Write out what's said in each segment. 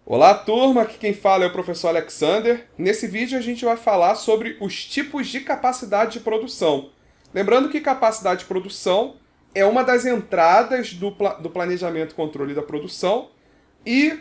Olá, turma! Aqui quem fala é o professor Alexander. Nesse vídeo a gente vai falar sobre os tipos de capacidade de produção. Lembrando que capacidade de produção é uma das entradas do planejamento e controle da produção e,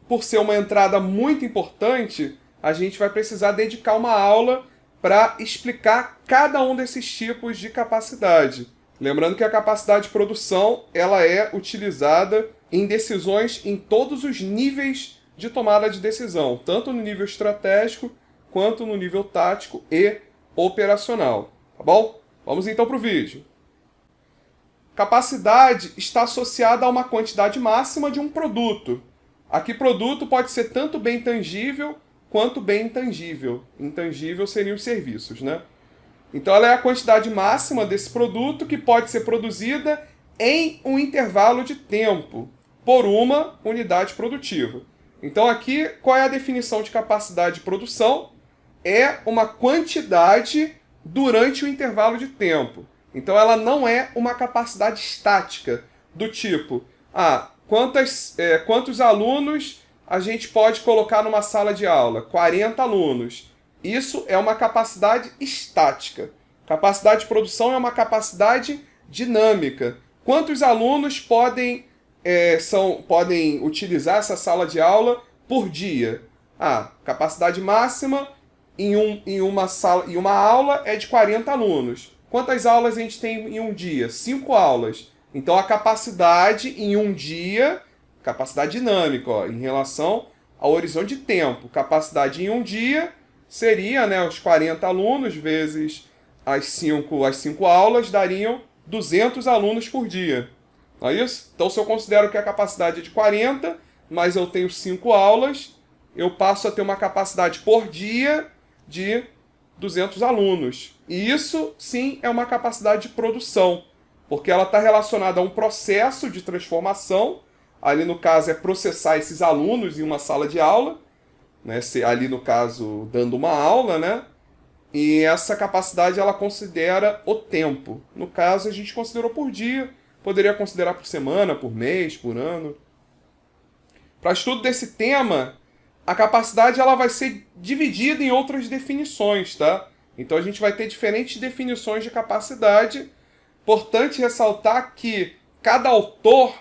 por ser uma entrada muito importante, a gente vai precisar dedicar uma aula para explicar cada um desses tipos de capacidade. Lembrando que a capacidade de produção ela é utilizada em decisões em todos os níveis de tomada de decisão, tanto no nível estratégico quanto no nível tático e operacional. Tá bom? Vamos então para o vídeo. Capacidade está associada a uma quantidade máxima de um produto. Aqui, produto pode ser tanto bem tangível quanto bem intangível. Intangível seriam os serviços, né? Então, ela é a quantidade máxima desse produto que pode ser produzida em um intervalo de tempo por uma unidade produtiva. Então, aqui, qual é a definição de capacidade de produção? É uma quantidade durante o intervalo de tempo. Então, ela não é uma capacidade estática, do tipo, quantos alunos a gente pode colocar numa sala de aula? 40 alunos. Isso é uma capacidade estática. Capacidade de produção é uma capacidade dinâmica. Quantos alunos podem utilizar essa sala de aula por dia? Capacidade máxima em uma aula é de 40 alunos. Quantas aulas a gente tem em um dia? 5 aulas. Então a capacidade em um dia, capacidade dinâmica, em relação ao horizonte de tempo. Capacidade em um dia seria, os 40 alunos vezes as 5 aulas, dariam 200 alunos por dia. Não é isso? Então, se eu considero que a capacidade é de 40, mas eu tenho 5 aulas, eu passo a ter uma capacidade por dia de 200 alunos. E isso, sim, é uma capacidade de produção, porque ela está relacionada a um processo de transformação. Ali, no caso, é processar esses alunos em uma sala de aula, né? Ali, no caso, dando uma aula, né? E essa capacidade, ela considera o tempo. No caso, a gente considerou por dia, poderia considerar por semana, por mês, por ano. Para estudo desse tema, a capacidade ela vai ser dividida em outras definições, tá? Então a gente vai ter diferentes definições de capacidade. Importante ressaltar que cada autor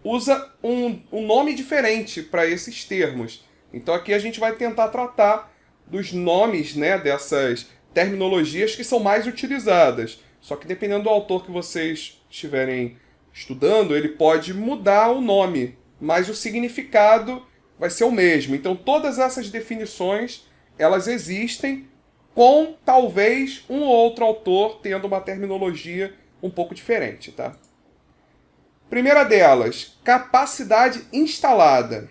usa um nome diferente para esses termos. Então aqui a gente vai tentar tratar dos nomes, né, dessas terminologias que são mais utilizadas. Só que dependendo do autor que vocês estiverem estudando, ele pode mudar o nome, mas o significado vai ser o mesmo. Então todas essas definições, elas existem, com talvez um ou outro autor tendo uma terminologia um pouco diferente, tá? Primeira delas, capacidade instalada.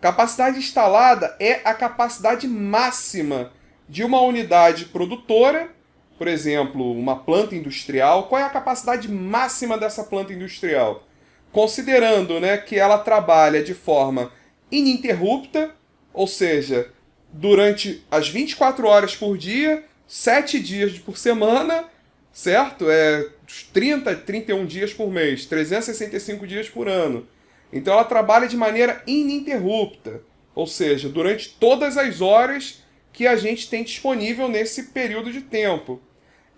Capacidade instalada é a capacidade máxima de uma unidade produtora, por exemplo, uma planta industrial. Qual é a capacidade máxima dessa planta industrial? Considerando, que ela trabalha de forma ininterrupta, ou seja, durante as 24 horas por dia, 7 dias por semana, certo? 31 dias por mês, 365 dias por ano. Então ela trabalha de maneira ininterrupta, ou seja, durante todas as horas que a gente tem disponível nesse período de tempo.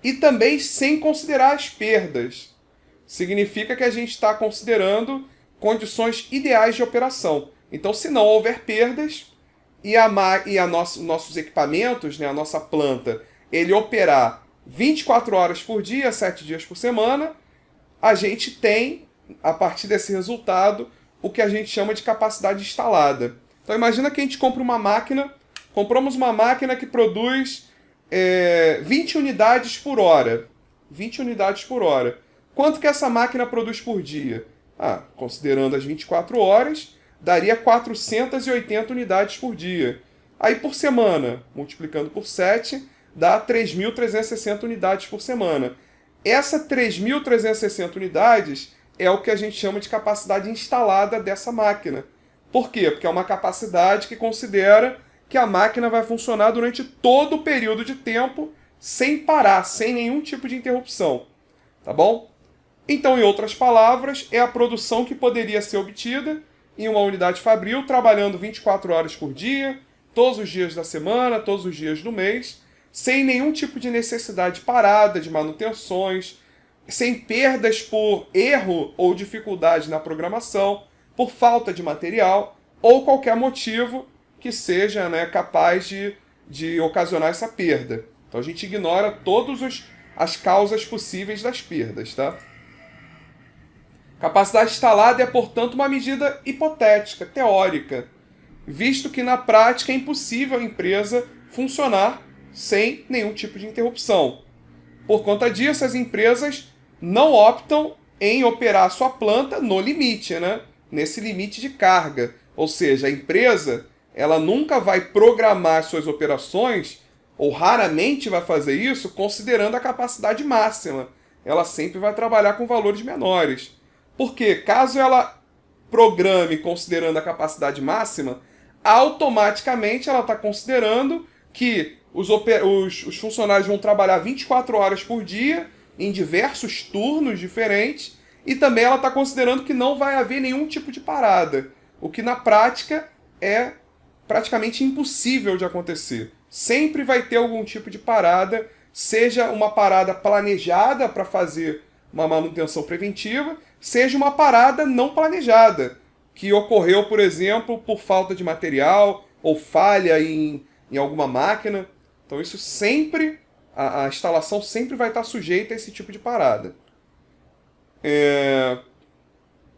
E também sem considerar as perdas. Significa que a gente está considerando condições ideais de operação. Então, se não houver perdas e nossos equipamentos, a nossa planta, ele operar 24 horas por dia, 7 dias por semana, a gente tem, a partir desse resultado, o que a gente chama de capacidade instalada. Então imagina que a gente compramos uma máquina que produz 20 unidades por hora. 20 unidades por hora. Quanto que essa máquina produz por dia? Considerando as 24 horas, daria 480 unidades por dia. Aí por semana, multiplicando por 7, dá 3.360 unidades por semana. Essa 3.360 unidades é o que a gente chama de capacidade instalada dessa máquina. Por quê? Porque é uma capacidade que considera que a máquina vai funcionar durante todo o período de tempo sem parar, sem nenhum tipo de interrupção. Tá bom? Então, em outras palavras, é a produção que poderia ser obtida em uma unidade fabril, trabalhando 24 horas por dia, todos os dias da semana, todos os dias do mês, sem nenhum tipo de necessidade de parada, de manutenções, sem perdas por erro ou dificuldade na programação, por falta de material ou qualquer motivo que seja, né, capaz de ocasionar essa perda. Então a gente ignora todas as causas possíveis das perdas, tá? Capacidade instalada é, portanto, uma medida hipotética, teórica, visto que na prática é impossível a empresa funcionar sem nenhum tipo de interrupção. Por conta disso, as empresas não optam em operar sua planta no limite, né? Nesse limite de carga. Ou seja, a empresa ela nunca vai programar suas operações, ou raramente vai fazer isso, considerando a capacidade máxima. Ela sempre vai trabalhar com valores menores. Porque caso ela programe considerando a capacidade máxima, automaticamente ela está considerando que os funcionários vão trabalhar 24 horas por dia, em diversos turnos diferentes, e também ela está considerando que não vai haver nenhum tipo de parada, o que na prática é praticamente impossível de acontecer. Sempre vai ter algum tipo de parada, seja uma parada planejada para fazer uma manutenção preventiva, seja uma parada não planejada, que ocorreu, por exemplo, por falta de material ou falha em alguma máquina. Então isso sempre, a instalação sempre vai estar sujeita a esse tipo de parada.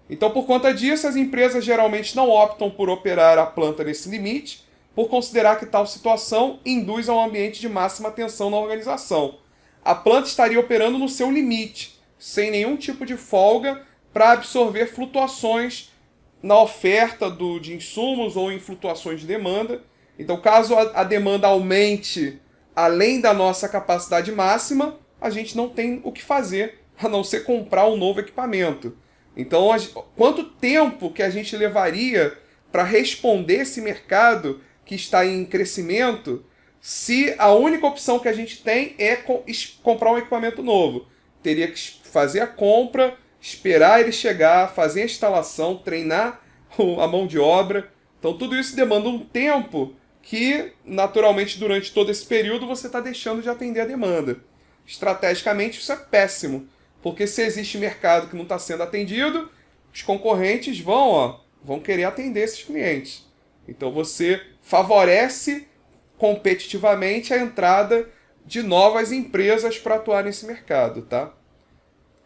Então, por conta disso, as empresas geralmente não optam por operar a planta nesse limite, por considerar que tal situação induz a um ambiente de máxima tensão na organização. A planta estaria operando no seu limite, sem nenhum tipo de folga para absorver flutuações na oferta de insumos ou em flutuações de demanda. Então, caso a demanda aumente além da nossa capacidade máxima, a gente não tem o que fazer, a não ser comprar um novo equipamento. Então, quanto tempo que a gente levaria para responder esse mercado que está em crescimento, se a única opção que a gente tem é comprar um equipamento novo? Teria que fazer a compra, esperar ele chegar, fazer a instalação, treinar a mão de obra. Então tudo isso demanda um tempo que, naturalmente, durante todo esse período você está deixando de atender a demanda. Estrategicamente isso é péssimo, porque se existe mercado que não está sendo atendido, os concorrentes vão querer atender esses clientes. Então você favorece competitivamente a entrada de novas empresas para atuar nesse mercado, tá?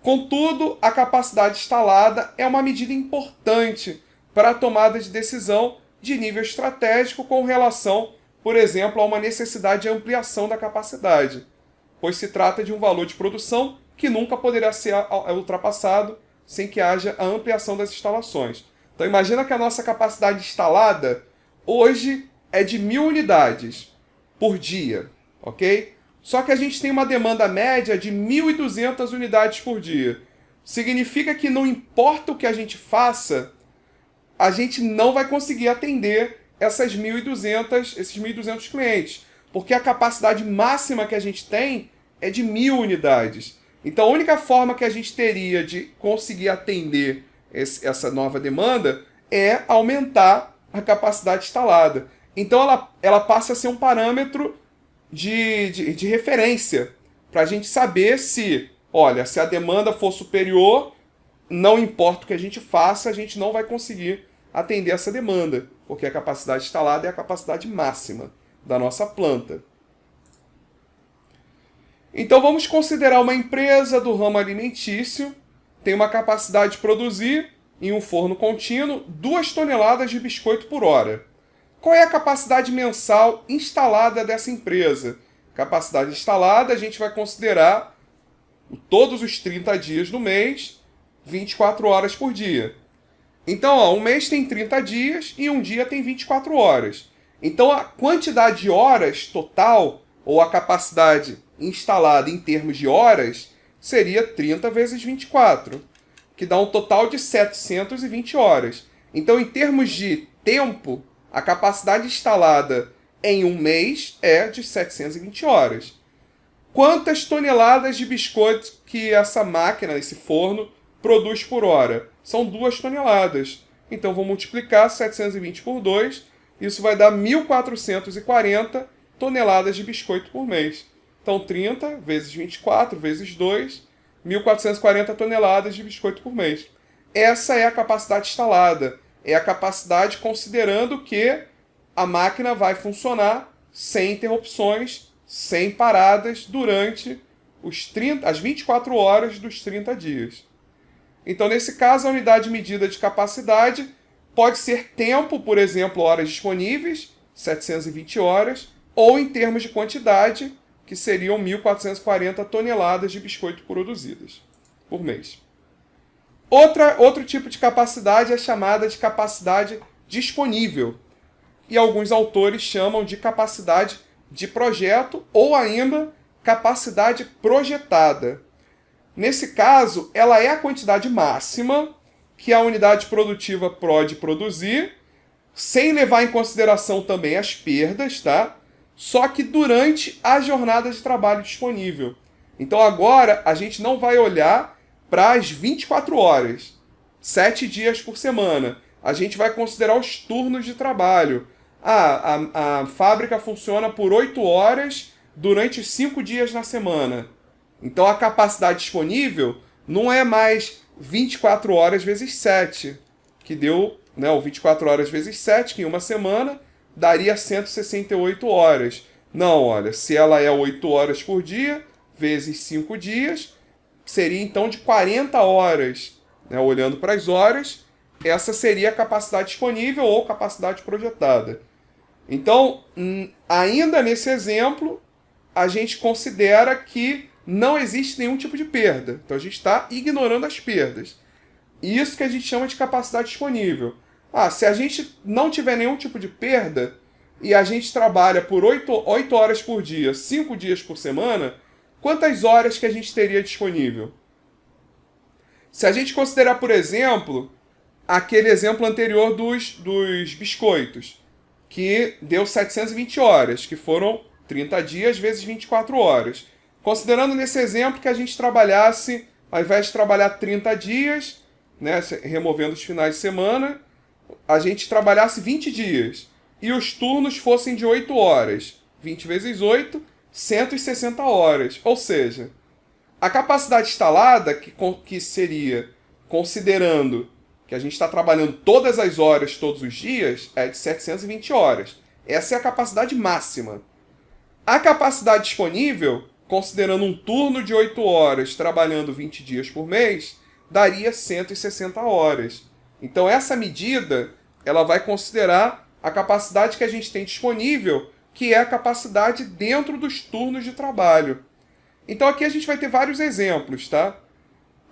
Contudo, a capacidade instalada é uma medida importante para a tomada de decisão de nível estratégico com relação, por exemplo, a uma necessidade de ampliação da capacidade, pois se trata de um valor de produção que nunca poderá ser ultrapassado sem que haja a ampliação das instalações. Então imagina que a nossa capacidade instalada hoje é de 1.000 unidades por dia, ok? Só que a gente tem uma demanda média de 1.200 unidades por dia. Significa que não importa o que a gente faça, a gente não vai conseguir atender esses 1.200 clientes. Porque a capacidade máxima que a gente tem é de 1.000 unidades. Então a única forma que a gente teria de conseguir atender essa nova demanda é aumentar a capacidade instalada. Então ela passa a ser um parâmetro de referência, para a gente saber se a demanda for superior, não importa o que a gente faça, a gente não vai conseguir atender essa demanda, porque a capacidade instalada é a capacidade máxima da nossa planta. Então vamos considerar uma empresa do ramo alimentício, tem uma capacidade de produzir, em um forno contínuo, 2 toneladas de biscoito por hora. Qual é a capacidade mensal instalada dessa empresa? Capacidade instalada, a gente vai considerar todos os 30 dias do mês, 24 horas por dia. Então, um mês tem 30 dias e um dia tem 24 horas. Então, a quantidade de horas total, ou a capacidade instalada em termos de horas, seria 30 vezes 24, que dá um total de 720 horas. Então, em termos de tempo, a capacidade instalada em um mês é de 720 horas. Quantas toneladas de biscoito que essa máquina, esse forno, produz por hora? São 2 toneladas. Então, vou multiplicar 720 por 2. Isso vai dar 1.440 toneladas de biscoito por mês. Então, 30 vezes 24 vezes 2, 1.440 toneladas de biscoito por mês. Essa é a capacidade instalada. É a capacidade considerando que a máquina vai funcionar sem interrupções, sem paradas durante as 24 horas dos 30 dias. Então, nesse caso, a unidade medida de capacidade pode ser tempo, por exemplo, horas disponíveis, 720 horas, ou em termos de quantidade, que seriam 1.440 toneladas de biscoito produzidas por mês. Outro tipo de capacidade é chamada de capacidade disponível. E alguns autores chamam de capacidade de projeto ou ainda capacidade projetada. Nesse caso, ela é a quantidade máxima que a unidade produtiva pode produzir, sem levar em consideração também as perdas, tá? Só que durante a jornada de trabalho disponível. Então agora a gente não vai olhar para as 24 horas, 7 dias por semana. A gente vai considerar os turnos de trabalho. A fábrica funciona por 8 horas durante 5 dias na semana. Então a capacidade disponível não é mais 24 horas vezes 7, que deu, né, o 24 horas vezes 7, que em uma semana daria 168 horas. Não, olha, se ela é 8 horas por dia, vezes 5 dias, seria então de 40 horas. Né, olhando para as horas, essa seria a capacidade disponível ou capacidade projetada. Então, ainda nesse exemplo, a gente considera que não existe nenhum tipo de perda. Então a gente está ignorando as perdas. Isso que a gente chama de capacidade disponível. Se a gente não tiver nenhum tipo de perda e a gente trabalha por 8 horas por dia, 5 dias por semana, quantas horas que a gente teria disponível? Se a gente considerar, por exemplo, aquele exemplo anterior dos biscoitos, que deu 720 horas, que foram 30 dias vezes 24 horas. Considerando nesse exemplo que a gente trabalhasse, ao invés de trabalhar 30 dias, né, removendo os finais de semana, a gente trabalhasse 20 dias. E os turnos fossem de 8 horas. 20 vezes 8, 160 horas. Ou seja, a capacidade instalada, que seria, considerando que a gente está trabalhando todas as horas, todos os dias, é de 720 horas. Essa é a capacidade máxima. A capacidade disponível, considerando um turno de 8 horas, trabalhando 20 dias por mês, daria 160 horas. Então essa medida, ela vai considerar a capacidade que a gente tem disponível, que é a capacidade dentro dos turnos de trabalho. Então aqui a gente vai ter vários exemplos, tá?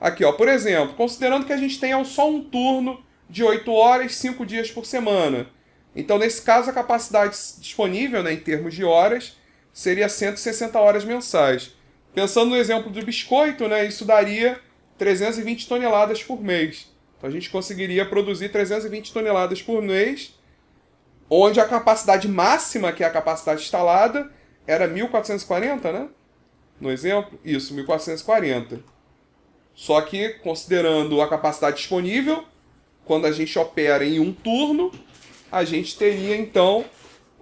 Aqui, ó, por exemplo, considerando que a gente tenha só um turno de 8 horas, 5 dias por semana. Então, nesse caso, a capacidade disponível, né, em termos de horas, seria 160 horas mensais. Pensando no exemplo do biscoito, né, isso daria 320 toneladas por mês. Então, a gente conseguiria produzir 320 toneladas por mês, onde a capacidade máxima, que é a capacidade instalada, era 1.440, né? No exemplo, isso, 1.440. Só que, considerando a capacidade disponível, quando a gente opera em um turno, a gente teria, então,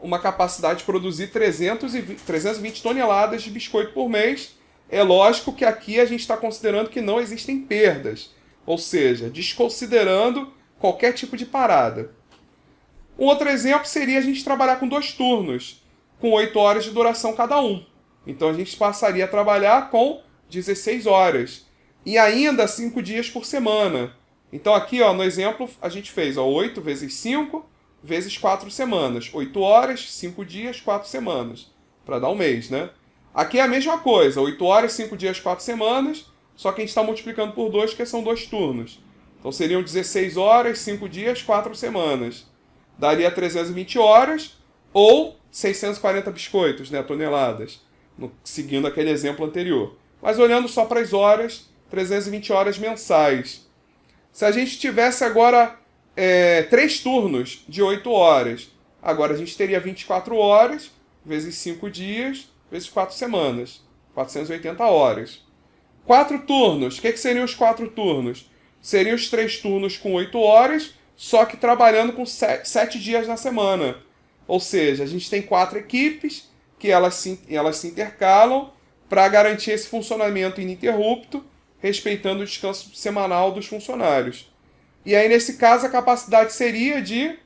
uma capacidade de produzir 320 toneladas de biscoito por mês. É lógico que aqui a gente está considerando que não existem perdas, ou seja, desconsiderando qualquer tipo de parada. Um outro exemplo seria a gente trabalhar com 2 turnos, com 8 horas de duração cada um. Então a gente passaria a trabalhar com 16 horas. E ainda 5 dias por semana. Então aqui, ó, no exemplo, a gente fez 8 vezes 5 vezes 4 semanas. 8 horas, 5 dias, 4 semanas. Para dar um mês, né? Aqui é a mesma coisa. 8 horas, 5 dias, 4 semanas. Só que a gente está multiplicando por 2, que são 2 turnos. Então seriam 16 horas, 5 dias, 4 semanas. Daria 320 horas ou 640 biscoitos, né, toneladas. Seguindo aquele exemplo anterior. Mas olhando só para as horas, 320 horas mensais. Se a gente tivesse agora 3 turnos de 8 horas, agora a gente teria 24 horas, vezes 5 dias, vezes 4 semanas. 480 horas. 4 turnos. O que seriam os 4 turnos? Seriam os 3 turnos com 8 horas, só que trabalhando com 7 dias na semana. Ou seja, a gente tem 4 equipes que elas se intercalam para garantir esse funcionamento ininterrupto, respeitando o descanso semanal dos funcionários. E aí, nesse caso, a capacidade seria de,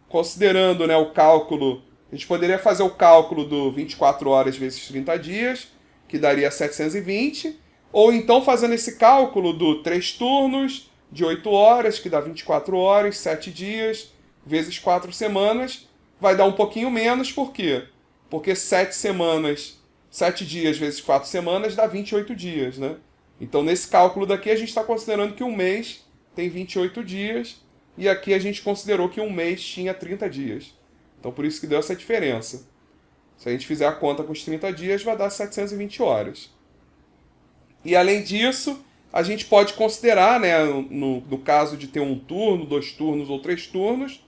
considerando, né, o cálculo, a gente poderia fazer o cálculo do 24 horas vezes 30 dias, que daria 720, ou então fazendo esse cálculo do 3 turnos de 8 horas, que dá 24 horas, 7 dias, vezes 4 semanas, vai dar um pouquinho menos, por quê? Porque 7 dias vezes 4 semanas dá 28 dias, né? Então, nesse cálculo daqui, a gente está considerando que um mês tem 28 dias, e aqui a gente considerou que um mês tinha 30 dias. Então, por isso que deu essa diferença. Se a gente fizer a conta com os 30 dias, vai dar 720 horas. E, além disso, a gente pode considerar, né, no caso de ter um turno, 2 turnos ou 3 turnos,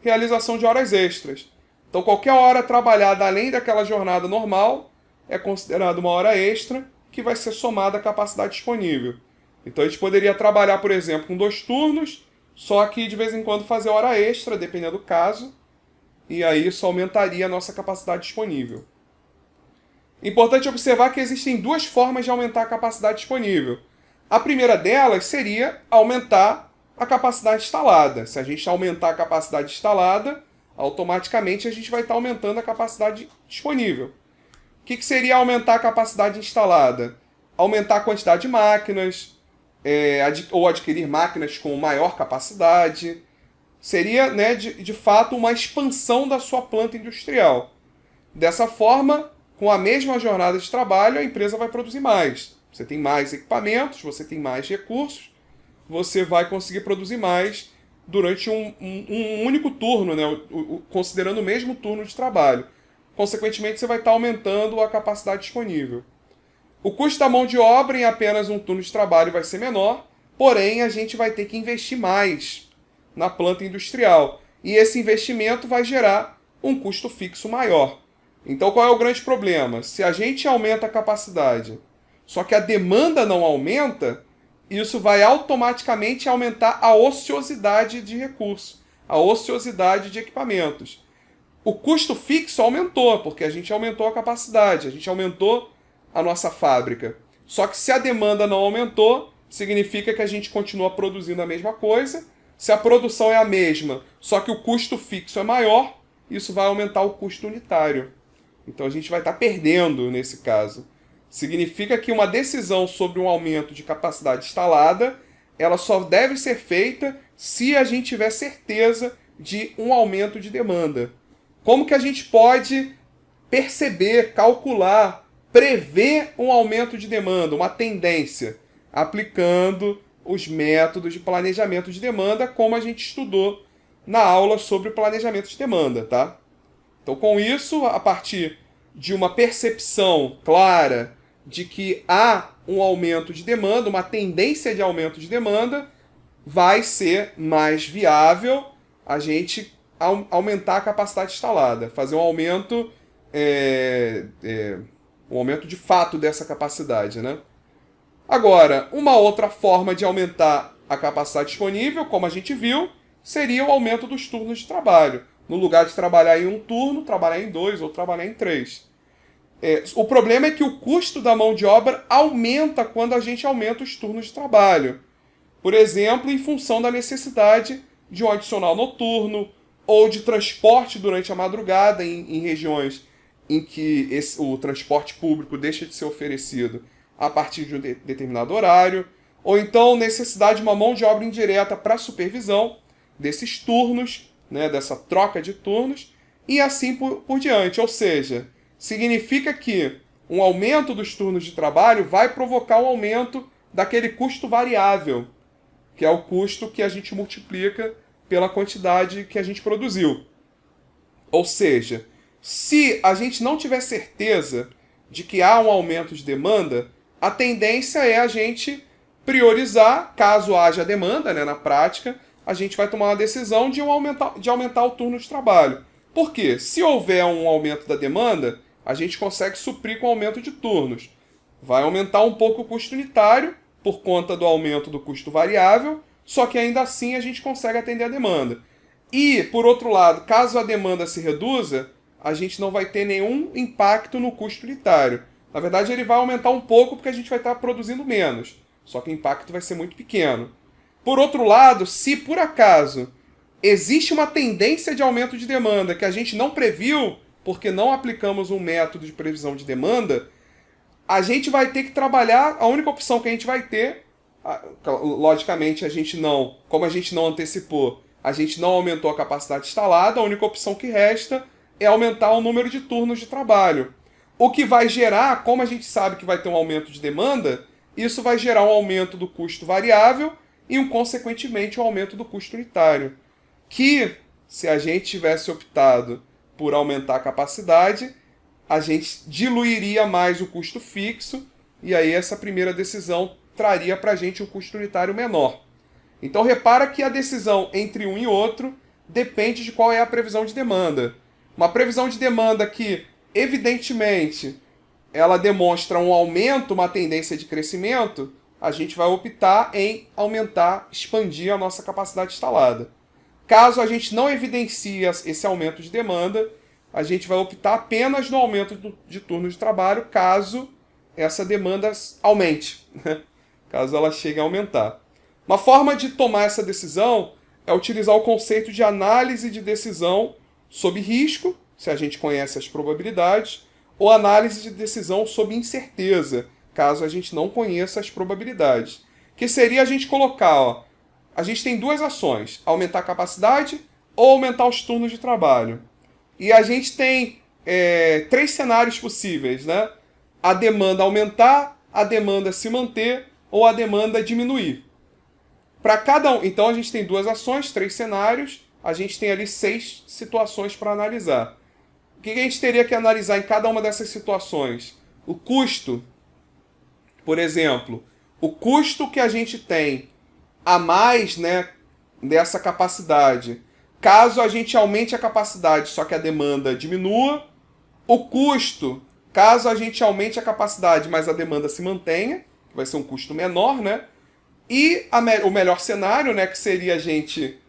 realização de horas extras. Então, qualquer hora trabalhada além daquela jornada normal é considerada uma hora extra que vai ser somada à capacidade disponível. Então, a gente poderia trabalhar, por exemplo, com 2 turnos, só que de vez em quando fazer hora extra, dependendo do caso, e aí isso aumentaria a nossa capacidade disponível. Importante observar que existem 2 formas de aumentar a capacidade disponível. A primeira delas seria aumentar a capacidade instalada. Se a gente aumentar a capacidade instalada, automaticamente a gente vai estar aumentando a capacidade disponível. O que seria aumentar a capacidade instalada? Aumentar a quantidade de máquinas, ou adquirir máquinas com maior capacidade. Seria, né, de fato, uma expansão da sua planta industrial. Dessa forma, com a mesma jornada de trabalho, a empresa vai produzir mais. Você tem mais equipamentos, você tem mais recursos, você vai conseguir produzir mais durante um único turno, né, considerando o mesmo turno de trabalho. Consequentemente, você vai estar aumentando a capacidade disponível. O custo da mão de obra em apenas um turno de trabalho vai ser menor, porém a gente vai ter que investir mais na planta industrial. E esse investimento vai gerar um custo fixo maior. Então qual é o grande problema? Se a gente aumenta a capacidade, só que a demanda não aumenta, isso vai automaticamente aumentar a ociosidade de recursos, a ociosidade de equipamentos. O custo fixo aumentou, porque a gente aumentou a capacidade, a gente aumentou a nossa fábrica. Só que se a demanda não aumentou, significa que a gente continua produzindo a mesma coisa. Se a produção é a mesma, só que o custo fixo é maior, isso vai aumentar o custo unitário. Então a gente vai estar perdendo nesse caso. Significa que uma decisão sobre um aumento de capacidade instalada, ela só deve ser feita se a gente tiver certeza de um aumento de demanda. Como que a gente pode perceber, calcular, prever um aumento de demanda, uma tendência? Aplicando os métodos de planejamento de demanda, como a gente estudou na aula sobre planejamento de demanda, tá? Então, com isso, a partir de uma percepção clara de que há um aumento de demanda, uma tendência de aumento de demanda, vai ser mais viável a gente aumentar a capacidade instalada, fazer um aumento de fato dessa capacidade, né? Agora, uma outra forma de aumentar a capacidade disponível, como a gente viu, seria o aumento dos turnos de trabalho. No lugar de trabalhar em um turno, trabalhar em 2 ou trabalhar em 3. O problema é que o custo da mão de obra aumenta quando a gente aumenta os turnos de trabalho. Por exemplo, em função da necessidade de um adicional noturno ou de transporte durante a madrugada em regiões em que o transporte público deixa de ser oferecido a partir de um determinado horário, ou então necessidade de uma mão de obra indireta para supervisão desses turnos, né, dessa troca de turnos, e assim por diante. Ou seja, significa que um aumento dos turnos de trabalho vai provocar um aumento daquele custo variável, que é o custo que a gente multiplica pela quantidade que a gente produziu. Ou seja, se a gente não tiver certeza de que há um aumento de demanda, a tendência é a gente priorizar, caso haja demanda, né, na prática, a gente vai tomar uma decisão de aumentar o turno de trabalho. Por quê? Se houver um aumento da demanda, a gente consegue suprir com o aumento de turnos. Vai aumentar um pouco o custo unitário, por conta do aumento do custo variável, só que ainda assim a gente consegue atender a demanda. E, por outro lado, caso a demanda se reduza, a gente não vai ter nenhum impacto no custo unitário. Na verdade, ele vai aumentar um pouco porque a gente vai estar produzindo menos, só que o impacto vai ser muito pequeno. Por outro lado, se por acaso existe uma tendência de aumento de demanda que a gente não previu, porque não aplicamos um método de previsão de demanda, a gente vai ter que trabalhar, a única opção que a gente vai ter, logicamente como a gente não antecipou, a gente não aumentou a capacidade instalada, a única opção que resta é aumentar o número de turnos de trabalho. O que vai gerar, como a gente sabe que vai ter um aumento de demanda, isso vai gerar um aumento do custo variável e, consequentemente, um aumento do custo unitário. Que, se a gente tivesse optado por aumentar a capacidade, a gente diluiria mais o custo fixo, e aí essa primeira decisão traria para a gente um custo unitário menor. Então repara que a decisão entre um e outro depende de qual é a previsão de demanda. Uma previsão de demanda que, evidentemente, ela demonstra um aumento, uma tendência de crescimento, a gente vai optar em aumentar, expandir a nossa capacidade instalada. Caso a gente não evidencie esse aumento de demanda, a gente vai optar apenas no aumento de turnos de trabalho, caso essa demanda aumente, caso ela chegue a aumentar. Uma forma de tomar essa decisão é utilizar o conceito de análise de decisão sob risco, se a gente conhece as probabilidades, ou análise de decisão sob incerteza, caso a gente não conheça as probabilidades. Que seria a gente colocar, a gente tem duas ações, aumentar a capacidade ou aumentar os turnos de trabalho. E a gente tem três cenários possíveis, né? A demanda aumentar, a demanda se manter ou a demanda diminuir. Para cada um, então a gente tem duas ações, três cenários, a gente tem ali 6 situações para analisar. O que a gente teria que analisar em cada uma dessas situações? O custo, por exemplo, o custo que a gente tem a mais, né, dessa capacidade, caso a gente aumente a capacidade, só que a demanda diminua. O custo, caso a gente aumente a capacidade, mas a demanda se mantenha, que vai ser um custo menor, né? E o melhor cenário, né, que seria a gente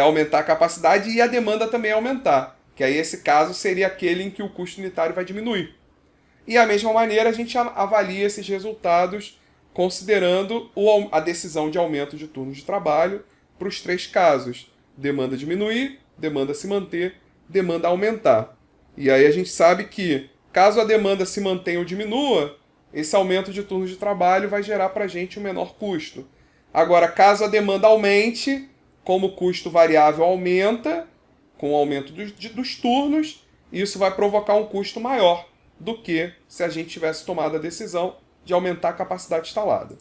aumentar a capacidade e a demanda também aumentar. Que aí esse caso seria aquele em que o custo unitário vai diminuir. E da mesma maneira a gente avalia esses resultados considerando a decisão de aumento de turnos de trabalho para os 3 casos. Demanda diminuir, demanda se manter, demanda aumentar. E aí a gente sabe que, caso a demanda se mantenha ou diminua, esse aumento de turnos de trabalho vai gerar para a gente um menor custo. Agora, caso a demanda aumente, como o custo variável aumenta, com o aumento dos turnos, isso vai provocar um custo maior do que se a gente tivesse tomado a decisão de aumentar a capacidade instalada.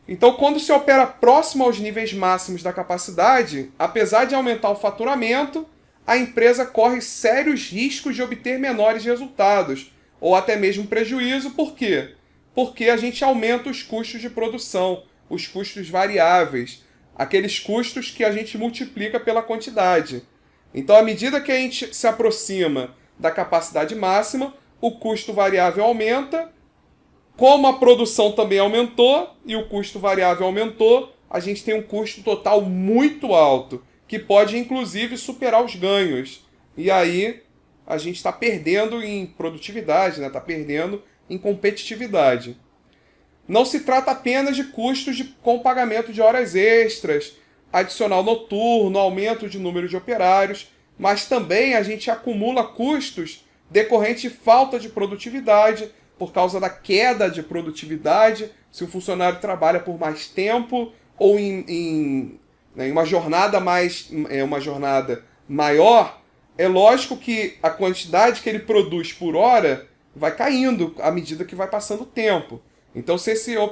Então, quando se opera próximo aos níveis máximos da capacidade, apesar de aumentar o faturamento, a empresa corre sérios riscos de obter menores resultados, ou até mesmo prejuízo. Por quê? Porque a gente aumenta os custos de produção, os custos variáveis, aqueles custos que a gente multiplica pela quantidade. Então, à medida que a gente se aproxima da capacidade máxima, o custo variável aumenta. Como a produção também aumentou e o custo variável aumentou, a gente tem um custo total muito alto, que pode inclusive superar os ganhos. E aí a gente está perdendo em produtividade, né? Está perdendo em competitividade. Não se trata apenas de custos com pagamento de horas extras, adicional noturno, aumento de número de operários, mas também a gente acumula custos decorrentes de falta de produtividade, por causa da queda de produtividade, se o funcionário trabalha por mais tempo ou em uma jornada uma jornada maior, é lógico que a quantidade que ele produz por hora vai caindo à medida que vai passando o tempo. Então, se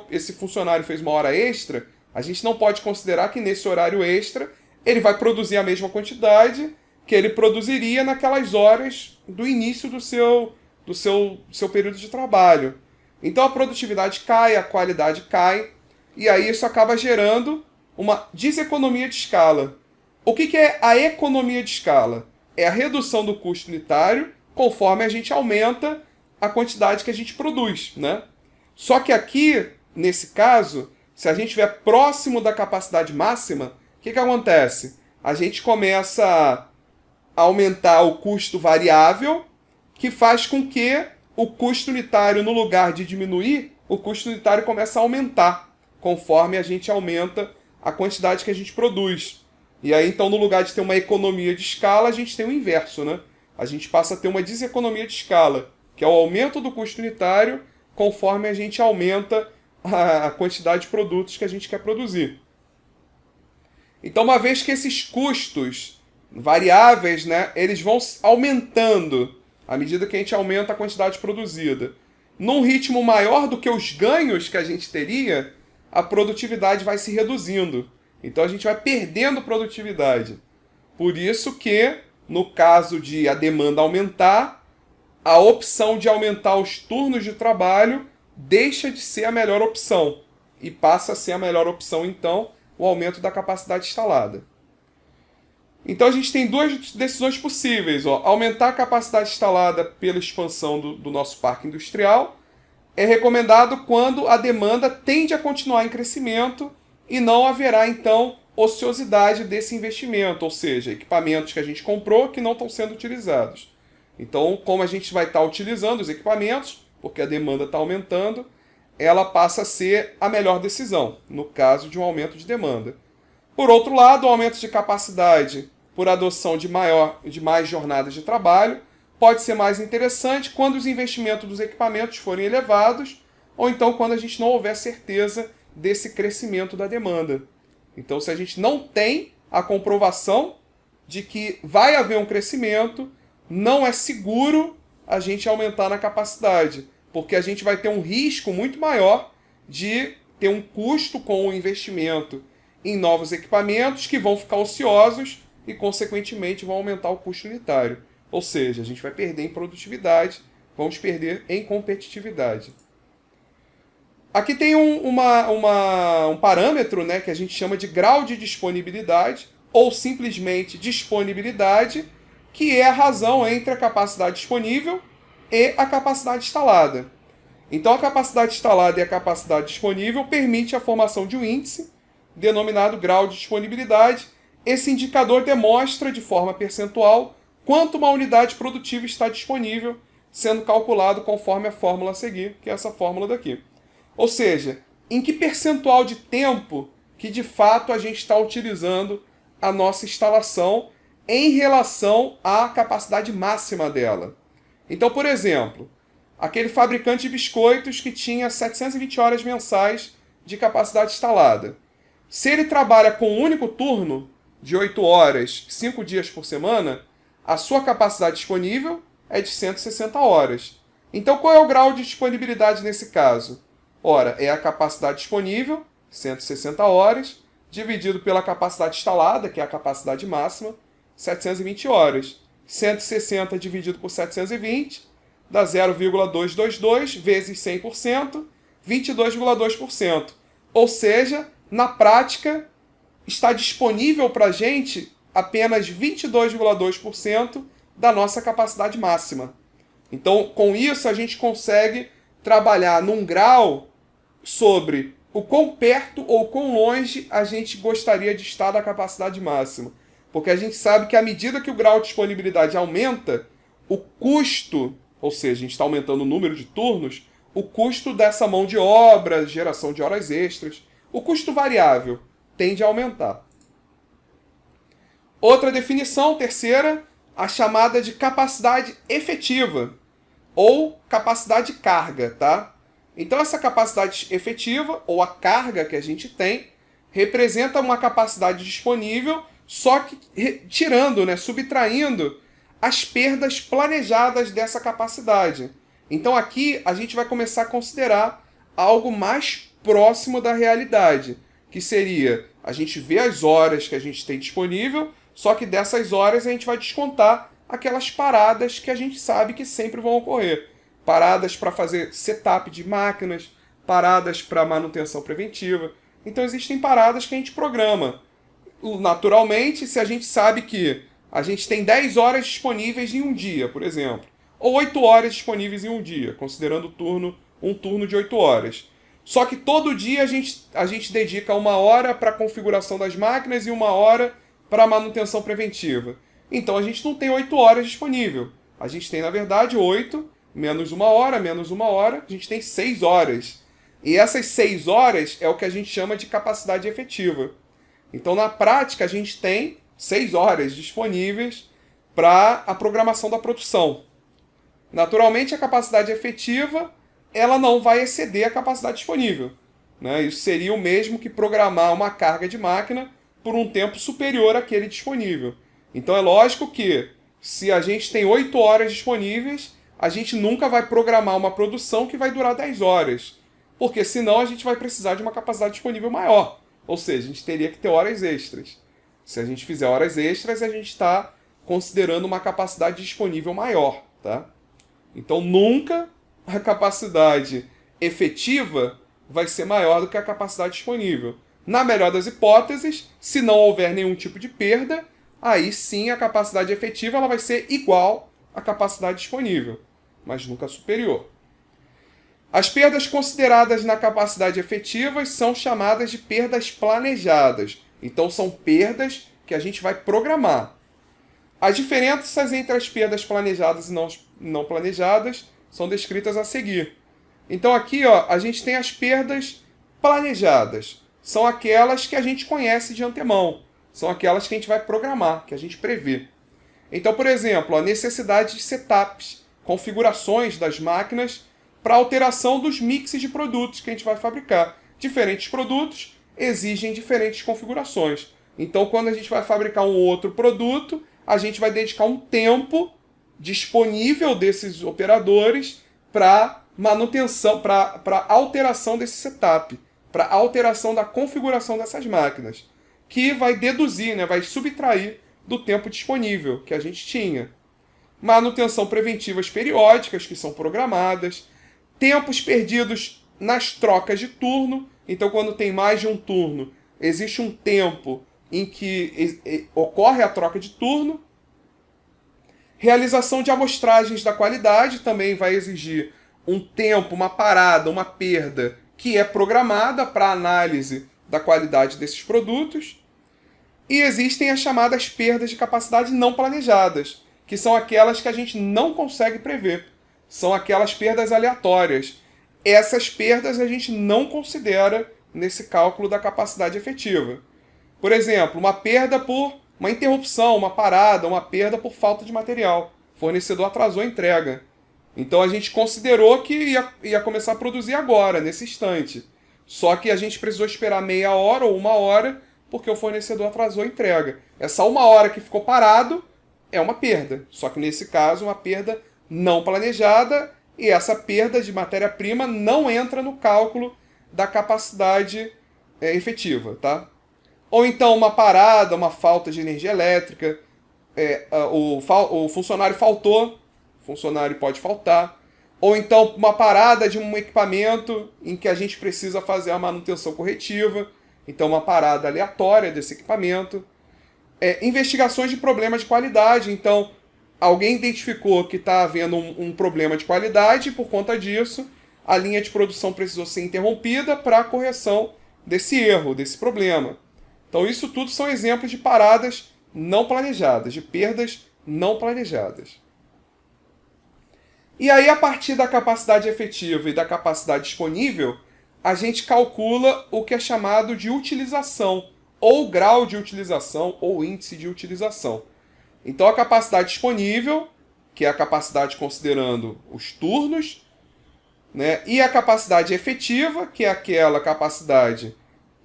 esse funcionário fez uma hora extra, a gente não pode considerar que nesse horário extra ele vai produzir a mesma quantidade que ele produziria naquelas horas do início do seu período de trabalho. Então a produtividade cai, a qualidade cai, e aí isso acaba gerando uma deseconomia de escala. O que é a economia de escala? É a redução do custo unitário conforme a gente aumenta a quantidade que a gente produz, né? Só que aqui, nesse caso, se a gente estiver próximo da capacidade máxima, o que acontece? A gente começa a aumentar o custo variável, que faz com que o custo unitário, no lugar de diminuir, o custo unitário começa a aumentar, conforme a gente aumenta a quantidade que a gente produz. E aí, então, no lugar de ter uma economia de escala, a gente tem o inverso, né? A gente passa a ter uma deseconomia de escala, que é o aumento do custo unitário, conforme a gente aumenta a quantidade de produtos que a gente quer produzir. Então, uma vez que esses custos variáveis, né, eles vão aumentando à medida que a gente aumenta a quantidade produzida, num ritmo maior do que os ganhos que a gente teria, a produtividade vai se reduzindo. Então, a gente vai perdendo produtividade. Por isso que, no caso de a demanda aumentar, a opção de aumentar os turnos de trabalho deixa de ser a melhor opção e passa a ser a melhor opção, então, o aumento da capacidade instalada. Então a gente tem duas decisões possíveis. Aumentar a capacidade instalada pela expansão do nosso parque industrial é recomendado quando a demanda tende a continuar em crescimento e não haverá, então, ociosidade desse investimento, ou seja, equipamentos que a gente comprou que não estão sendo utilizados. Então, como a gente vai estar utilizando os equipamentos, porque a demanda está aumentando, ela passa a ser a melhor decisão, no caso de um aumento de demanda. Por outro lado, o aumento de capacidade por adoção de mais jornadas de trabalho pode ser mais interessante quando os investimentos dos equipamentos forem elevados ou então quando a gente não houver certeza desse crescimento da demanda. Então, se a gente não tem a comprovação de que vai haver um crescimento, não é seguro a gente aumentar na capacidade, porque a gente vai ter um risco muito maior de ter um custo com o investimento em novos equipamentos que vão ficar ociosos e, consequentemente, vão aumentar o custo unitário. Ou seja, a gente vai perder em produtividade, vamos perder em competitividade. Aqui tem um parâmetro, né, que a gente chama de grau de disponibilidade, ou simplesmente disponibilidade, que é a razão entre a capacidade disponível e a capacidade instalada. Então, a capacidade instalada e a capacidade disponível permite a formação de um índice, denominado grau de disponibilidade. Esse indicador demonstra de forma percentual quanto uma unidade produtiva está disponível, sendo calculado conforme a fórmula a seguir, que é essa fórmula daqui. Ou seja, em que percentual de tempo que de fato a gente está utilizando a nossa instalação em relação à capacidade máxima dela. Então, por exemplo, aquele fabricante de biscoitos que tinha 720 horas mensais de capacidade instalada. Se ele trabalha com um único turno, de 8 horas, 5 dias por semana, a sua capacidade disponível é de 160 horas. Então, qual é o grau de disponibilidade nesse caso? Ora, é a capacidade disponível, 160 horas, dividido pela capacidade instalada, que é a capacidade máxima, 720 horas. 160 dividido por 720 dá 0,222 vezes 100%, 22,2%. Ou seja, na prática, está disponível para a gente apenas 22,2% da nossa capacidade máxima. Então, com isso, a gente consegue trabalhar num grau sobre o quão perto ou quão longe a gente gostaria de estar da capacidade máxima. Porque a gente sabe que à medida que o grau de disponibilidade aumenta, o custo, ou seja, a gente está aumentando o número de turnos, o custo dessa mão de obra, geração de horas extras, o custo variável tende a aumentar. Outra definição, terceira, a chamada de capacidade efetiva, ou capacidade carga, tá? Então essa capacidade efetiva, ou a carga que a gente tem, representa uma capacidade disponível, só que tirando, né, subtraindo as perdas planejadas dessa capacidade. Então aqui a gente vai começar a considerar algo mais próximo da realidade, que seria a gente ver as horas que a gente tem disponível, só que dessas horas a gente vai descontar aquelas paradas que a gente sabe que sempre vão ocorrer. Paradas para fazer setup de máquinas, paradas para manutenção preventiva. Então existem paradas que a gente programa. Naturalmente, se a gente sabe que a gente tem 10 horas disponíveis em um dia, por exemplo, ou 8 horas disponíveis em um dia, considerando um turno de 8 horas. Só que todo dia a gente dedica 1 hora para a configuração das máquinas e 1 hora para a manutenção preventiva. Então a gente não tem 8 horas disponível. A gente tem, na verdade, 8 menos 1 hora, menos 1 hora, a gente tem 6 horas. E essas 6 horas é o que a gente chama de capacidade efetiva. Então, na prática, a gente tem 6 horas disponíveis para a programação da produção. Naturalmente, a capacidade efetiva ela não vai exceder a capacidade disponível, né? Isso seria o mesmo que programar uma carga de máquina por um tempo superior àquele disponível. Então, é lógico que, se a gente tem 8 horas disponíveis, a gente nunca vai programar uma produção que vai durar 10 horas, porque senão a gente vai precisar de uma capacidade disponível maior. Ou seja, a gente teria que ter horas extras. Se a gente fizer horas extras, a gente está considerando uma capacidade disponível maior, tá? Então, nunca a capacidade efetiva vai ser maior do que a capacidade disponível. Na melhor das hipóteses, se não houver nenhum tipo de perda, aí sim a capacidade efetiva ela vai ser igual à capacidade disponível, mas nunca superior. As perdas consideradas na capacidade efetiva são chamadas de perdas planejadas. Então, são perdas que a gente vai programar. As diferenças entre as perdas planejadas e não planejadas são descritas a seguir. Então, aqui a gente tem as perdas planejadas. São aquelas que a gente conhece de antemão. São aquelas que a gente vai programar, que a gente prevê. Então, por exemplo, a necessidade de setups, configurações das máquinas para alteração dos mixes de produtos que a gente vai fabricar. Diferentes produtos exigem diferentes configurações. Então, quando a gente vai fabricar um outro produto, a gente vai dedicar um tempo disponível desses operadores para manutenção, para alteração desse setup, para alteração da configuração dessas máquinas, que vai deduzir, né, vai subtrair do tempo disponível que a gente tinha. Manutenção preventivas periódicas, que são programadas, tempos perdidos nas trocas de turno. Então, quando tem mais de um turno, existe um tempo em que ocorre a troca de turno. Realização de amostragens da qualidade também vai exigir um tempo, uma parada, uma perda que é programada para análise da qualidade desses produtos. E existem as chamadas perdas de capacidade não planejadas, que são aquelas que a gente não consegue prever. São aquelas perdas aleatórias. Essas perdas a gente não considera nesse cálculo da capacidade efetiva. Por exemplo, uma perda por uma interrupção, uma parada, uma perda por falta de material. O fornecedor atrasou a entrega. Então a gente considerou que ia começar a produzir agora, nesse instante. Só que a gente precisou esperar meia hora ou 1 hora, porque o fornecedor atrasou a entrega. Essa 1 hora que ficou parado é uma perda. Só que nesse caso, uma perda não planejada, e essa perda de matéria-prima não entra no cálculo da capacidade efetiva, tá? Ou então uma parada, uma falta de energia elétrica, o funcionário faltou, o funcionário pode faltar. Ou então uma parada de um equipamento em que a gente precisa fazer a manutenção corretiva, então uma parada aleatória desse equipamento. Investigações de problemas de qualidade, então alguém identificou que está havendo um problema de qualidade e por conta disso a linha de produção precisou ser interrompida para a correção desse erro, desse problema. Então isso tudo são exemplos de paradas não planejadas, de perdas não planejadas. E aí, a partir da capacidade efetiva e da capacidade disponível, a gente calcula o que é chamado de utilização, ou grau de utilização, ou índice de utilização. Então a capacidade disponível, que é a capacidade considerando os turnos, né, e a capacidade efetiva, que é aquela capacidade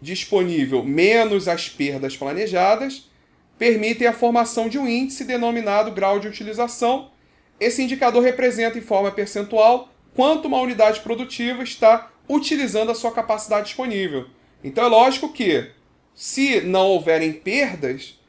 disponível menos as perdas planejadas, permitem a formação de um índice denominado grau de utilização. Esse indicador representa em forma percentual quanto uma unidade produtiva está utilizando a sua capacidade disponível. Então é lógico que, se não houverem perdas,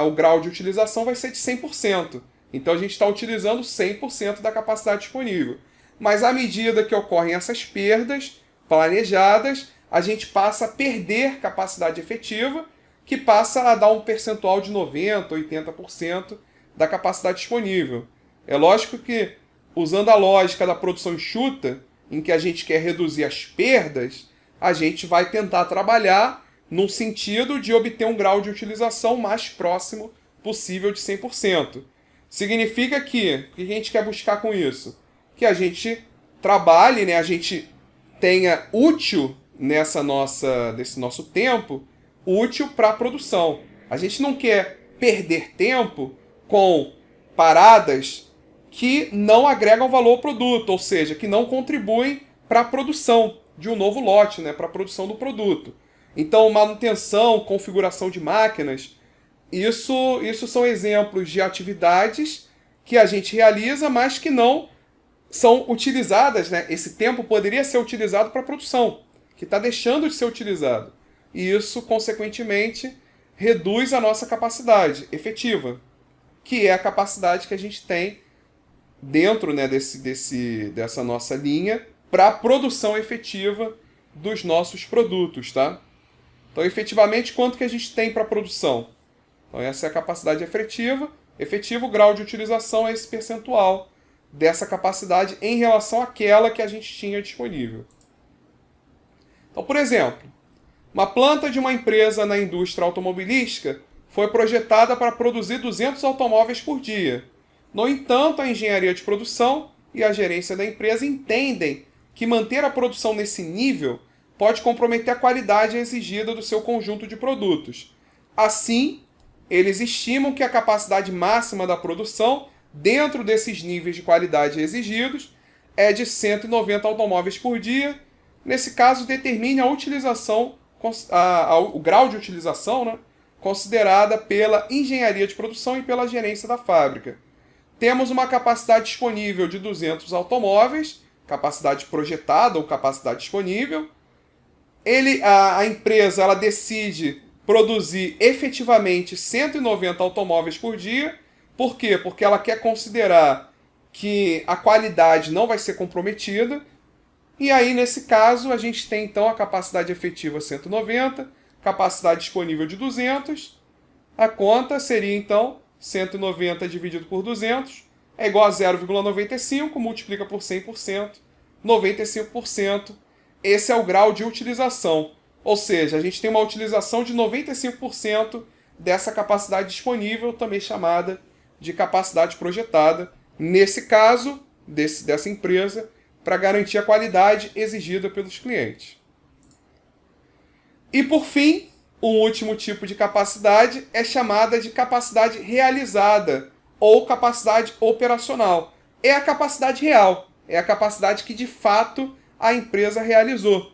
o grau de utilização vai ser de 100%. Então a gente está utilizando 100% da capacidade disponível. Mas à medida que ocorrem essas perdas planejadas, a gente passa a perder capacidade efetiva, que passa a dar um percentual de 90%, 80% da capacidade disponível. É lógico que, usando a lógica da produção enxuta, em que a gente quer reduzir as perdas, a gente vai tentar trabalhar no sentido de obter um grau de utilização mais próximo possível de 100%. Significa que, o que a gente quer buscar com isso? Que a gente trabalhe, né, a gente tenha útil desse nosso tempo, útil para a produção. A gente não quer perder tempo com paradas que não agregam valor ao produto, ou seja, que não contribuem para a produção de um novo lote, né, para a produção do produto. Então, manutenção, configuração de máquinas, isso são exemplos de atividades que a gente realiza, mas que não são utilizadas, né? Esse tempo poderia ser utilizado para a produção, que está deixando de ser utilizado. E isso, consequentemente, reduz a nossa capacidade efetiva, que é a capacidade que a gente tem dentro, né, dessa nossa linha para a produção efetiva dos nossos produtos, tá? Então, efetivamente, quanto que a gente tem para a produção? Então, essa é a capacidade efetiva. O grau de utilização é esse percentual dessa capacidade em relação àquela que a gente tinha disponível. Então, por exemplo, uma planta de uma empresa na indústria automobilística foi projetada para produzir 200 automóveis por dia. No entanto, a engenharia de produção e a gerência da empresa entendem que manter a produção nesse nível pode comprometer a qualidade exigida do seu conjunto de produtos. Assim, eles estimam que a capacidade máxima da produção, dentro desses níveis de qualidade exigidos, é de 190 automóveis por dia. Nesse caso, determine a utilização, o grau de utilização, né, considerada pela engenharia de produção e pela gerência da fábrica. Temos uma capacidade disponível de 200 automóveis, capacidade projetada ou capacidade disponível. A empresa ela decide produzir efetivamente 190 automóveis por dia. Por quê? Porque ela quer considerar que a qualidade não vai ser comprometida. E aí, nesse caso, a gente tem então a capacidade efetiva 190, capacidade disponível de 200. A conta seria então 190 dividido por 200 é igual a 0,95, multiplica por 100%, 95%. Esse é o grau de utilização. Ou seja, a gente tem uma utilização de 95% dessa capacidade disponível, também chamada de capacidade projetada, nesse caso, dessa empresa, para garantir a qualidade exigida pelos clientes. E por fim, o último tipo de capacidade é chamada de capacidade realizada ou capacidade operacional. É a capacidade real, é a capacidade que de fato a empresa realizou.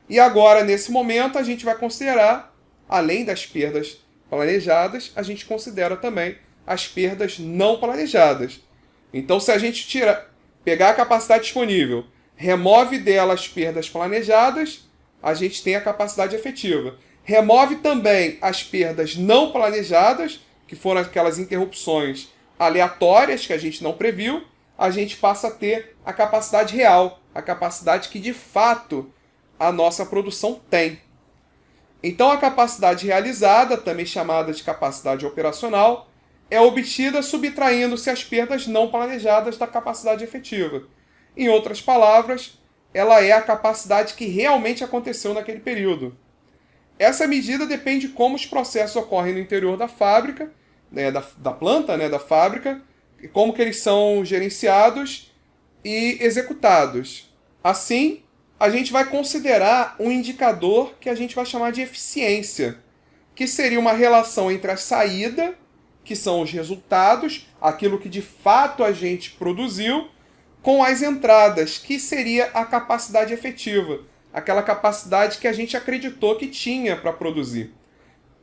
E agora, nesse momento, a gente vai considerar, além das perdas planejadas, a gente considera também as perdas não planejadas. Então, se a gente pegar a capacidade disponível, remove dela as perdas planejadas, a gente tem a capacidade efetiva. Remove também as perdas não planejadas, que foram aquelas interrupções aleatórias que a gente não previu, a gente passa a ter a capacidade real, a capacidade que de fato a nossa produção tem. Então a capacidade realizada, também chamada de capacidade operacional, é obtida subtraindo-se as perdas não planejadas da capacidade efetiva. Em outras palavras, ela é a capacidade que realmente aconteceu naquele período. Essa medida depende de como os processos ocorrem no interior da fábrica, né, da planta, né, da fábrica, e como que eles são gerenciados e executados. Assim, a gente vai considerar um indicador que a gente vai chamar de eficiência, que seria uma relação entre a saída, que são os resultados, aquilo que de fato a gente produziu, com as entradas, que seria a capacidade efetiva, aquela capacidade que a gente acreditou que tinha para produzir.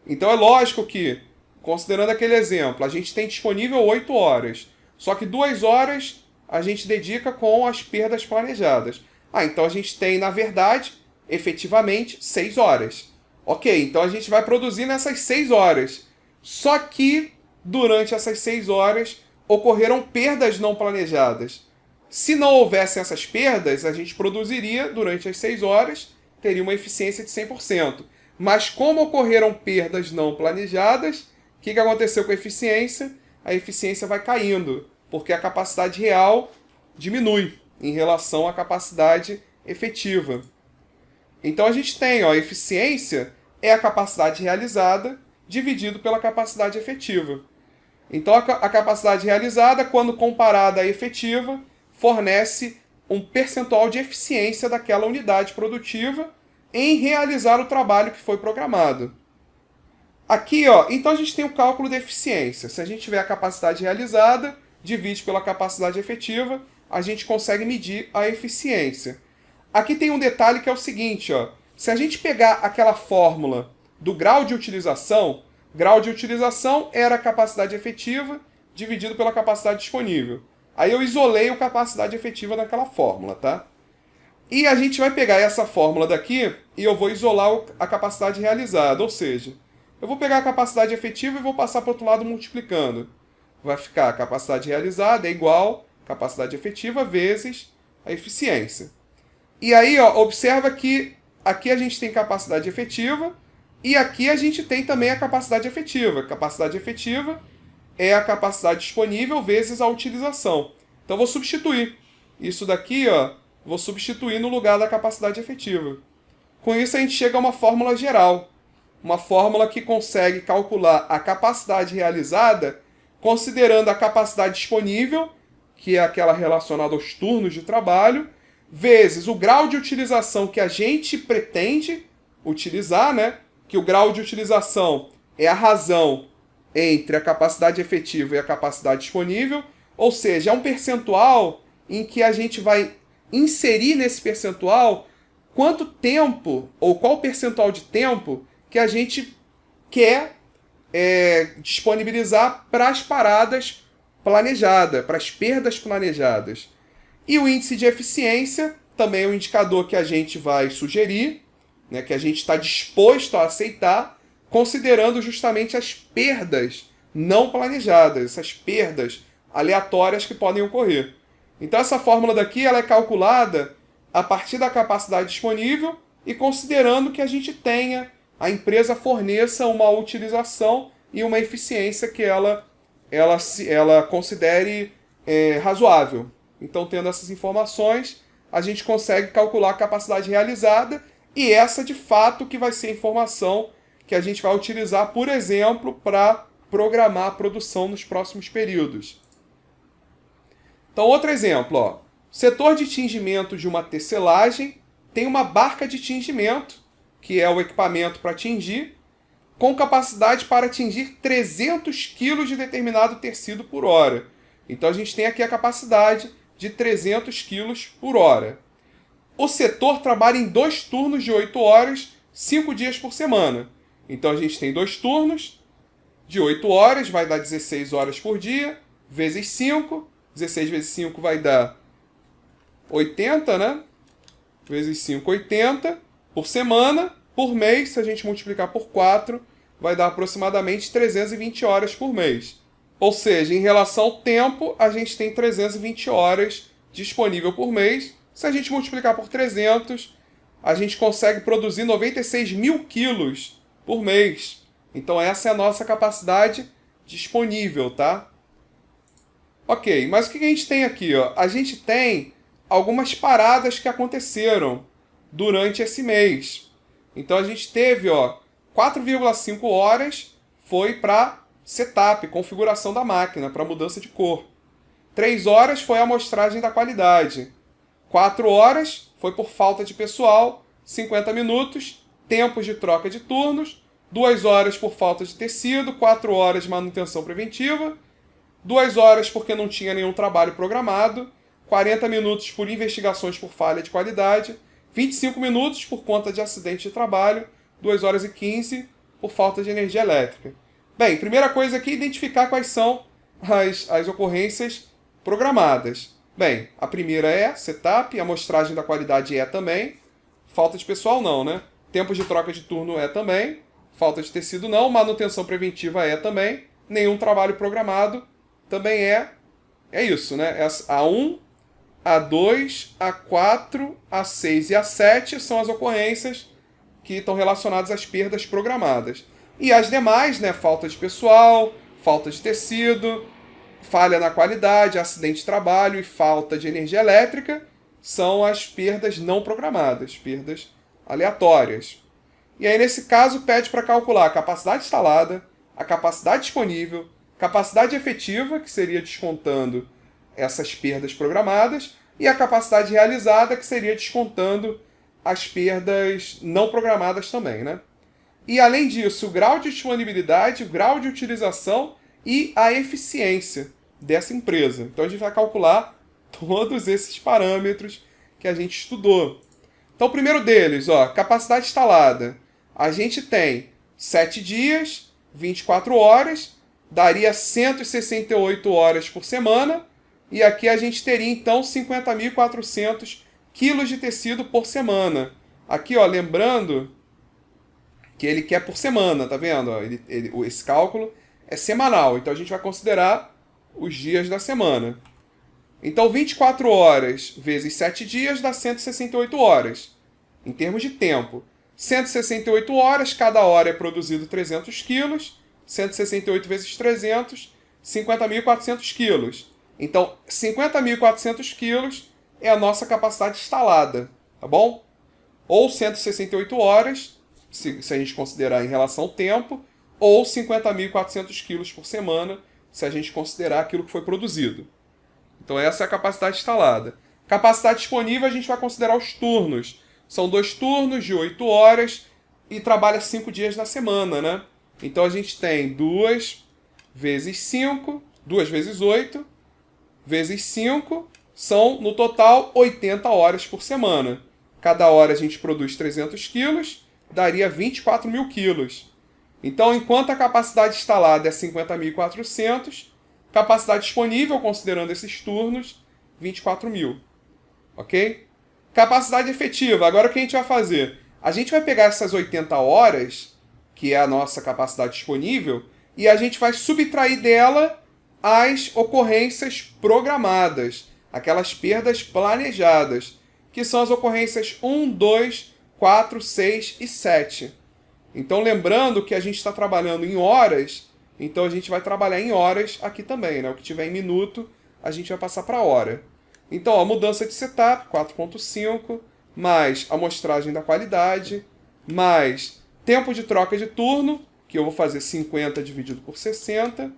Então é lógico que, considerando aquele exemplo, a gente tem disponível 8 horas, só que 2 horas a gente dedica com as perdas planejadas. Então a gente tem, na verdade, efetivamente, 6 horas. Ok, então a gente vai produzir nessas 6 horas. Só que, durante essas 6 horas, ocorreram perdas não planejadas. Se não houvessem essas perdas, a gente produziria durante as 6 horas, teria uma eficiência de 100%. Mas como ocorreram perdas não planejadas, o que aconteceu com a eficiência? A eficiência vai caindo, porque a capacidade real diminui. em relação à capacidade efetiva. Então a gente tem, ó, a eficiência é a capacidade realizada dividido pela capacidade efetiva. Então a capacidade realizada, quando comparada à efetiva, fornece um percentual de eficiência daquela unidade produtiva em realizar o trabalho que foi programado. Aqui, ó, então a gente tem o cálculo da eficiência. Se a gente tiver a capacidade realizada, divide pela capacidade efetiva, a gente consegue medir a eficiência. Aqui tem um detalhe que é o seguinte, ó. Se a gente pegar aquela fórmula do grau de utilização era a capacidade efetiva dividido pela capacidade disponível. Aí eu isolei a capacidade efetiva naquela fórmula, tá? E a gente vai pegar essa fórmula daqui e eu vou isolar a capacidade realizada, ou seja, eu vou pegar a capacidade efetiva e vou passar para o outro lado multiplicando. Vai ficar a capacidade realizada é igual a capacidade efetiva vezes a eficiência. E aí, ó, observa que aqui a gente tem capacidade efetiva e aqui a gente tem também a capacidade efetiva. Capacidade efetiva é a capacidade disponível vezes a utilização. Então, vou substituir. Isso daqui, ó, vou substituir no lugar da capacidade efetiva. Com isso, a gente chega a uma fórmula geral. Uma fórmula que consegue calcular a capacidade realizada considerando a capacidade disponível, que é aquela relacionada aos turnos de trabalho, vezes o grau de utilização que a gente pretende utilizar, né? Que o grau de utilização é a razão entre a capacidade efetiva e a capacidade disponível, ou seja, é um percentual em que a gente vai inserir nesse percentual quanto tempo, ou qual percentual de tempo que a gente quer disponibilizar para as paradas planejadas, para as perdas planejadas. E o índice de eficiência também é um indicador que a gente vai sugerir, né, que a gente está disposto a aceitar, considerando justamente as perdas não planejadas, essas perdas aleatórias que podem ocorrer. Então essa fórmula daqui ela é calculada a partir da capacidade disponível e considerando que a gente tenha, a empresa forneça uma utilização e uma eficiência que ela considere razoável. Então, tendo essas informações, a gente consegue calcular a capacidade realizada e essa, de fato, que vai ser a informação que a gente vai utilizar, por exemplo, para programar a produção nos próximos períodos. Então, outro exemplo, ó. Setor de tingimento de uma tecelagem tem uma barca de tingimento, que é o equipamento para tingir, com capacidade para atingir 300 kg de determinado tecido por hora. Então, a gente tem aqui a capacidade de 300 kg por hora. O setor trabalha em 2 turnos de 8 horas, 5 dias por semana. Então, a gente tem 2 turnos de 8 horas, vai dar 16 horas por dia, vezes 5. 16 vezes 5 vai dar 80, né? Vezes 5, 80 por semana. Por mês, se a gente multiplicar por 4, vai dar aproximadamente 320 horas por mês. Ou seja, em relação ao tempo, a gente tem 320 horas disponível por mês. Se a gente multiplicar por 300, a gente consegue produzir 96 mil quilos por mês. Então essa é a nossa capacidade disponível, tá? Ok, mas o que a gente tem aqui, ó? A gente tem algumas paradas que aconteceram durante esse mês. Então a gente teve, ó, 4,5 horas foi para setup, configuração da máquina, para mudança de cor. 3 horas foi a amostragem da qualidade. 4 horas foi por falta de pessoal. 50 minutos, tempos de troca de turnos. 2 horas por falta de tecido. 4 horas de manutenção preventiva. 2 horas porque não tinha nenhum trabalho programado. 40 minutos por investigações por falha de qualidade. 25 minutos por conta de acidente de trabalho. 2 horas e 15 por falta de energia elétrica. Bem, primeira coisa aqui é identificar quais são as ocorrências programadas. Bem, a primeira é setup, a amostragem da qualidade é também. Falta de pessoal não, né? Tempos de troca de turno é também. Falta de tecido não. Manutenção preventiva é também. Nenhum trabalho programado também é. É isso, né? A 1, a 2, a 4, a 6 e a 7 são as ocorrências que estão relacionadas às perdas programadas. E as demais, né? Falta de pessoal, falta de tecido, falha na qualidade, acidente de trabalho e falta de energia elétrica, são as perdas não programadas, perdas aleatórias. E aí, nesse caso, pede para calcular a capacidade instalada, a capacidade disponível, capacidade efetiva, que seria descontando essas perdas programadas, e a capacidade realizada, que seria descontando as perdas não programadas também, né? E, além disso, o grau de disponibilidade, o grau de utilização e a eficiência dessa empresa. Então, a gente vai calcular todos esses parâmetros que a gente estudou. Então, o primeiro deles, ó, capacidade instalada. A gente tem 7 dias, 24 horas, daria 168 horas por semana, e aqui a gente teria, então, 50.400 quilos de tecido por semana. Aqui, ó, lembrando que ele quer por semana, tá vendo? Ó, esse cálculo é semanal, então a gente vai considerar os dias da semana. Então, 24 horas vezes 7 dias dá 168 horas, em termos de tempo. 168 horas, cada hora é produzido 300 quilos, 168 vezes 300, 50.400 quilos. Então, 50.400 quilos é a nossa capacidade instalada, tá bom? Ou 168 horas, se a gente considerar em relação ao tempo, ou 50.400 quilos por semana, se a gente considerar aquilo que foi produzido. Então, essa é a capacidade instalada. Capacidade disponível, a gente vai considerar os turnos. São 2 turnos de 8 horas e trabalha 5 dias na semana, né? Então, a gente tem 2 vezes 5, 2 vezes 8, vezes 5, são, no total, 80 horas por semana. Cada hora a gente produz 300 quilos, daria 24.000 quilos. Então, enquanto a capacidade instalada é 50.400, capacidade disponível, considerando esses turnos, 24.000. Ok? Capacidade efetiva. Agora, o que a gente vai fazer? A gente vai pegar essas 80 horas, que é a nossa capacidade disponível, e a gente vai subtrair dela as ocorrências programadas, aquelas perdas planejadas, que são as ocorrências 1, 2, 4, 6 e 7. Então, lembrando que a gente está trabalhando em horas, então a gente vai trabalhar em horas aqui também, né? O que tiver em minuto, a gente vai passar para hora. Então, ó, mudança de setup, 4.5, mais amostragem da qualidade, mais tempo de troca de turno, que eu vou fazer 50 dividido por 60,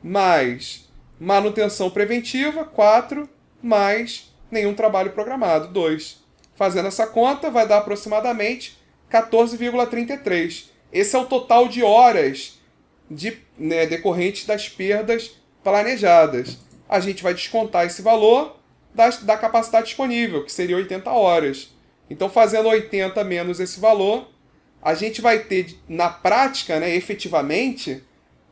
mais manutenção preventiva, 4, mais nenhum trabalho programado, 2. Fazendo essa conta, vai dar aproximadamente 14,33. Esse é o total de horas decorrentes das perdas planejadas. A gente vai descontar esse valor da capacidade disponível, que seria 80 horas. Então, fazendo 80 menos esse valor, a gente vai ter, na prática, né, efetivamente,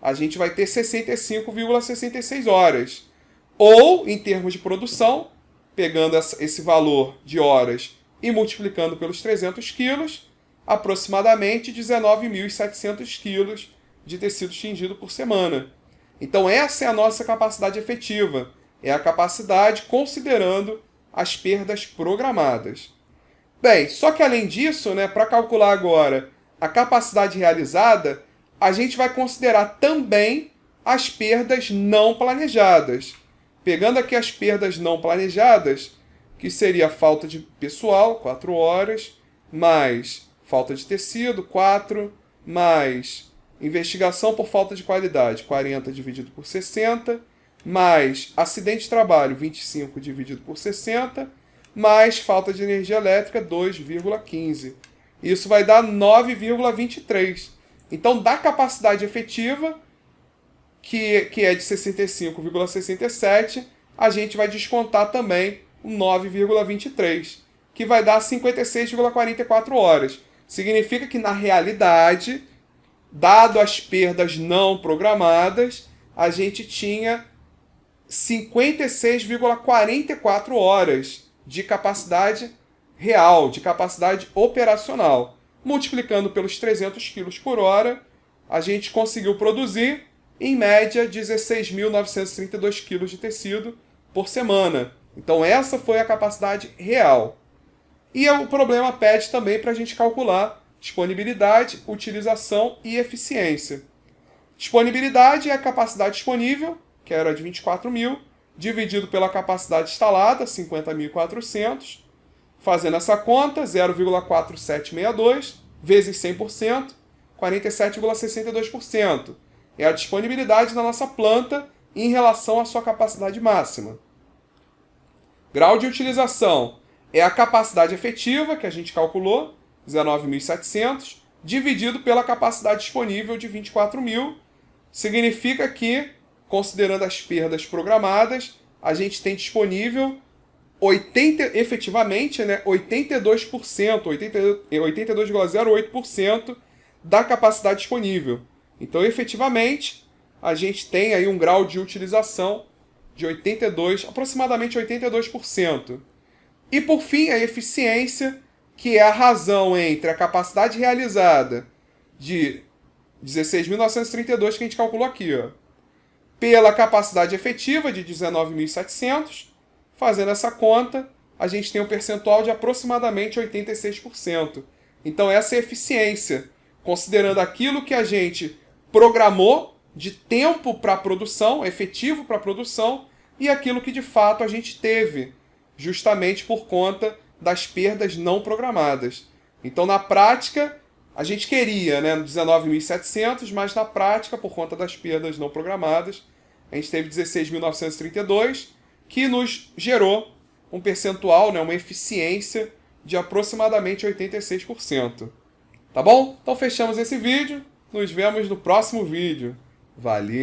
a gente vai ter 65,66 horas. Ou, em termos de produção, pegando esse valor de horas e multiplicando pelos 300 quilos, aproximadamente 19.700 quilos de tecido tingido por semana. Então, essa é a nossa capacidade efetiva. É a capacidade considerando as perdas programadas. Bem, só que além disso, né, para calcular agora a capacidade realizada, a gente vai considerar também as perdas não planejadas. Pegando aqui as perdas não planejadas, que seria falta de pessoal, 4 horas, mais falta de tecido, 4, mais investigação por falta de qualidade, 40 dividido por 60, mais acidente de trabalho, 25 dividido por 60, mais falta de energia elétrica, 2,15. Isso vai dar 9,23. Então, da capacidade efetiva, que é de 65,67, a gente vai descontar também o 9,23, que vai dar 56,44 horas. Significa que, na realidade, dado as perdas não programadas, a gente tinha 56,44 horas de capacidade real, de capacidade operacional. Multiplicando pelos 300 kg por hora, a gente conseguiu produzir, em média, 16.932 kg de tecido por semana. Então, essa foi a capacidade real. E o problema pede também para a gente calcular disponibilidade, utilização e eficiência. Disponibilidade é a capacidade disponível, que era de 24.000, dividido pela capacidade instalada, 50.400. Fazendo essa conta, 0,4762 vezes 100%, 47,62%. É a disponibilidade da nossa planta em relação à sua capacidade máxima. Grau de utilização é a capacidade efetiva, que a gente calculou, 19.700, dividido pela capacidade disponível de 24.000. Significa que, considerando as perdas programadas, a gente tem disponível efetivamente, né, 82%, 82,08% da capacidade disponível. Então, efetivamente, a gente tem aí um grau de utilização de aproximadamente 82%. E, por fim, a eficiência, que é a razão entre a capacidade realizada de 16.932, que a gente calculou aqui, ó, pela capacidade efetiva de 19.700. Fazendo essa conta, a gente tem um percentual de aproximadamente 86%. Então, essa é a eficiência, considerando aquilo que a gente programou de tempo para a produção, efetivo para a produção, e aquilo que de fato a gente teve, justamente por conta das perdas não programadas. Então, na prática, a gente queria, né, 19.700, mas na prática, por conta das perdas não programadas, a gente teve 16.932, que nos gerou um percentual, né, uma eficiência de aproximadamente 86%. Tá bom? Então fechamos esse vídeo. Nos vemos no próximo vídeo. Valeu!